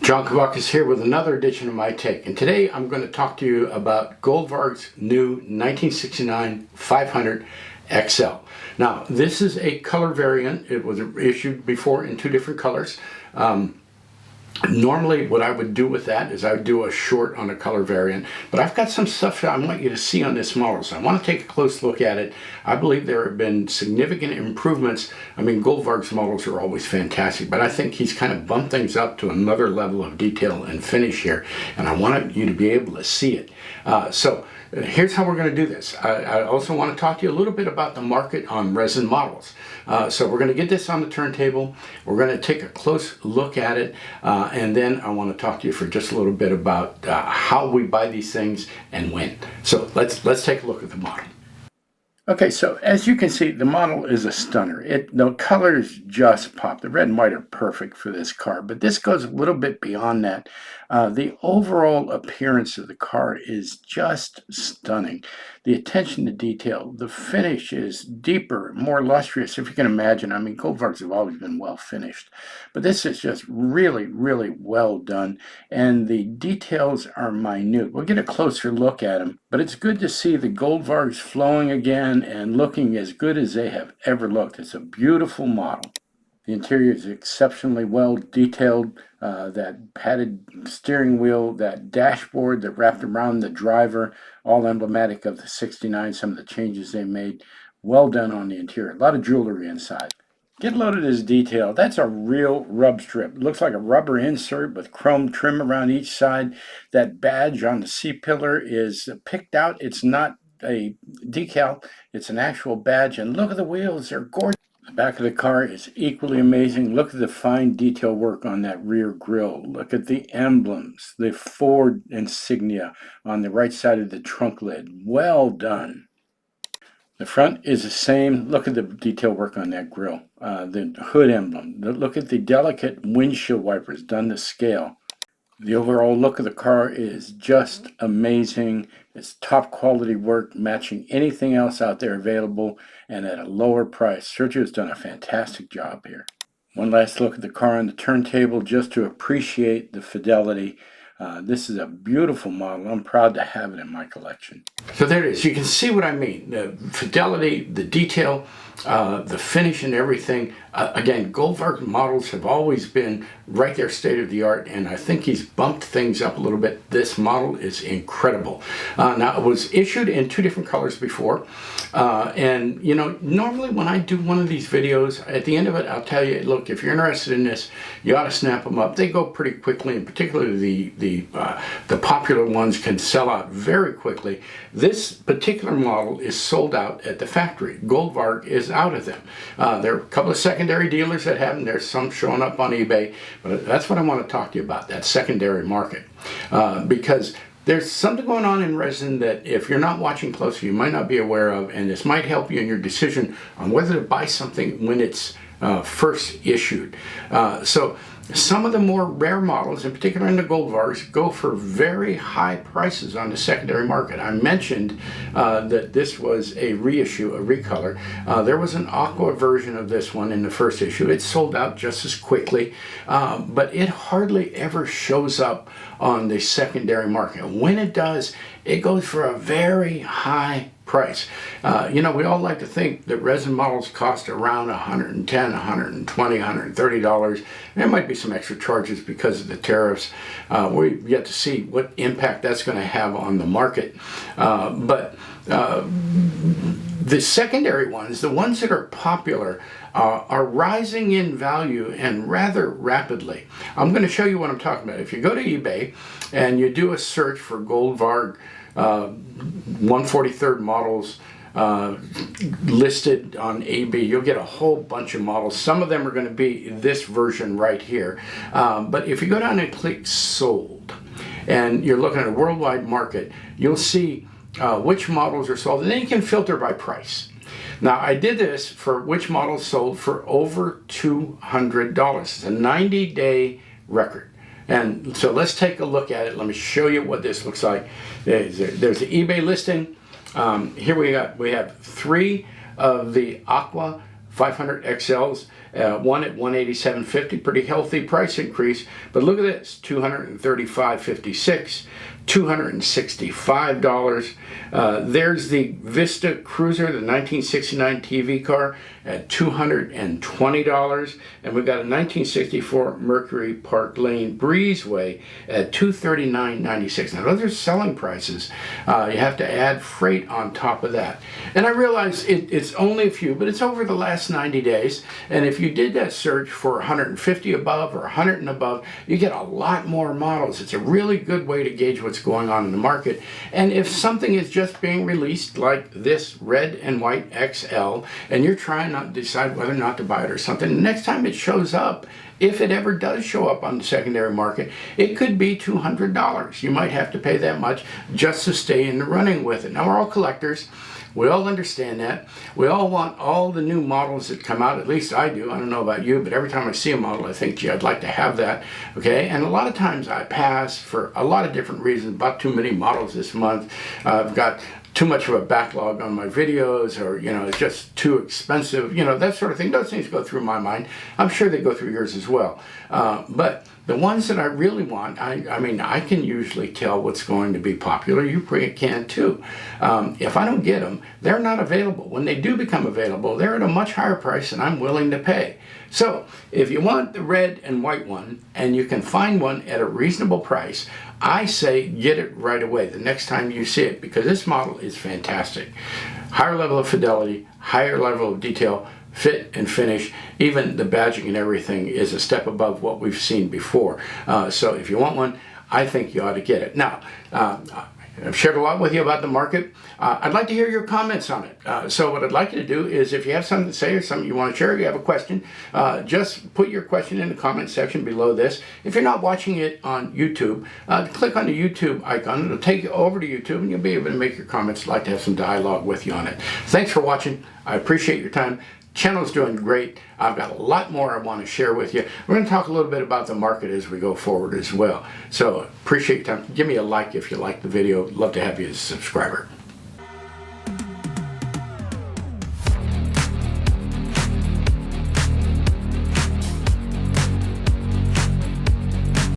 Goldvarg is here with another edition of My Take, and today I'm going to talk to you about Goldvarg's new 1969 500 XL. Now, this is a color variant. It was issued before in two different colors. Normally what I would do with that is I would do a short on a color variant, but I've got some stuff that I want you to see on this model, so I want to take a close look at it. I believe there have been significant improvements. I mean, Goldvarg's models are always fantastic, but I think he's kind of bumped things up to another level of detail and finish here, and I wanted you to be able to see it. So here's how we're going to do this. I also want to talk to you a little bit about the market on resin models. So we're going to get this on the turntable. We're going to take a close look at it, and then I want to talk to you for just a little bit about how we buy these things and when. So let's take a look at the model. Okay, so as you can see, the model is a stunner. The colors just pop. The red and white are perfect for this car, but this goes a little bit beyond that. The overall appearance of the car is just stunning. The attention to detail, the finish is deeper, more lustrous, if you can imagine. I mean, Goldvargs have always been well finished, but this is just really, really well done, and the details are minute. We'll get a closer look at them, but it's good to see the Goldvargs flowing again and looking as good as they have ever looked. It's a beautiful model. The interior is exceptionally well detailed. That padded steering wheel, that dashboard that wrapped around the driver, all emblematic of the 69, some of the changes they made. Well done on the interior. A lot of jewelry inside. Get a load of this detail. That's a real rub strip. It looks like a rubber insert with chrome trim around each side. That badge on the C-pillar is picked out. It's not a decal. It's an actual badge. And look at the wheels. They're gorgeous. The back of the car is equally amazing. Look at the fine detail work on that rear grille. Look at the emblems, the Ford insignia on the right side of the trunk lid. Well done. The front is the same. Look at the detail work on that grille. The hood emblem. Look at the delicate windshield wipers done to scale. The overall look of the car is just amazing. It's top quality work, matching anything else out there available and at a lower price. Sergio's done a fantastic job here. One last look at the car on the turntable just to appreciate the fidelity. This is a beautiful model. I'm proud to have it in my collection. So there it is. You can see what I mean. The fidelity, the detail, the finish and everything. Again, Goldvarg models have always been right there state of the art, and I think he's bumped things up a little bit. This model is incredible. Now, it was issued in two different colors before, and you know, normally when I do one of these videos, at the end of it, I'll tell you, look, if you're interested in this, you ought to snap them up. They go pretty quickly, and particularly the popular ones can sell out very quickly. This particular model is sold out at the factory. Goldvarg is out of them. There are a couple of secondary dealers that have them. There's some showing up on eBay, but that's what I want to talk to you about, that secondary market, because there's something going on in resin that if you're not watching closely, you might not be aware of, and this might help you in your decision on whether to buy something when it's first issued. So some of the more rare models, in particular in the Goldvargs, go for very high prices on the secondary market. I mentioned that this was a reissue, a recolor. There was an aqua version of this one in the first issue. It sold out just as quickly, but it hardly ever shows up on the secondary market. When it does, it goes for a very high price. You know, we all like to think that resin models cost around $110, $120, $130. There might be some extra charges because of the tariffs. We've yet to see what impact that's going to have on the market. But the secondary ones, the ones that are popular, are rising in value and rather rapidly. I'm going to show you what I'm talking about. If you go to eBay and you do a search for Goldvarg 143rd models listed on AB, you'll get a whole bunch of models. Some of them are going to be this version right here. But if you go down and click sold, and you're looking at a worldwide market, you'll see which models are sold, and then you can filter by price. Now, I did this for which models sold for over $200. It's a 90-day record. And so let's take a look at it. Let me show you what this looks like. There's the eBay listing. Here we have 3 of the Aqua 500 XLs. one at $187.50, pretty healthy price increase. But look at this, $235.56, $265. There's the Vista Cruiser, the 1969 TV car, at $220. And we've got a 1964 Mercury Park Lane Breezeway at $239.96. Now those are selling prices. You have to add freight on top of that. And I realize it's only a few, but it's over the last 90 days. And if you did that search for 150 above or 100 and above, you get a lot more models. It's a really good way to gauge what's going on in the market. And if something is just being released like this red and white XL, and you're trying to decide whether or not to buy it or something, the next time it shows up, if it ever does show up on the secondary market, it could be $200. You might have to pay that much just to stay in the running with it. Now, we're all collectors. We all understand that. We all want all the new models that come out. At least I do. I don't know about you, but every time I see a model, I think, gee, I'd like to have that. Okay? And a lot of times I pass for a lot of different reasons. Bought too many models this month. I've got too much of a backlog on my videos, or, you know, it's just too expensive, you know, that sort of thing. Those things go through my mind. I'm sure they go through yours as well. But the ones that I really want, I mean, I can usually tell what's going to be popular. You can too. If I don't get them, they're not available. When they do become available, they're at a much higher price than I'm willing to pay. So if you want the red and white one, and you can find one at a reasonable price, I say get it right away the next time you see it, because this model is fantastic. Higher level of fidelity, higher level of detail, fit and finish, even the badging and everything is a step above what we've seen before. So if you want one, I think you ought to get it. Now, I've shared a lot with you about the market. I'd like to hear your comments on it. So what I'd like you to do is, if you have something to say or something you want to share, or you have a question, just put your question in the comment section below this. If you're not watching it on YouTube, click on the YouTube icon. It'll take you over to YouTube, and you'll be able to make your comments. I'd like to have some dialogue with you on it. Thanks for watching. I appreciate your time. Channel's doing great. I've got a lot more I want to share with you. We're going to talk a little bit about the market as we go forward as well. So appreciate your time. Give me a like if you like the video. Love to have you as a subscriber.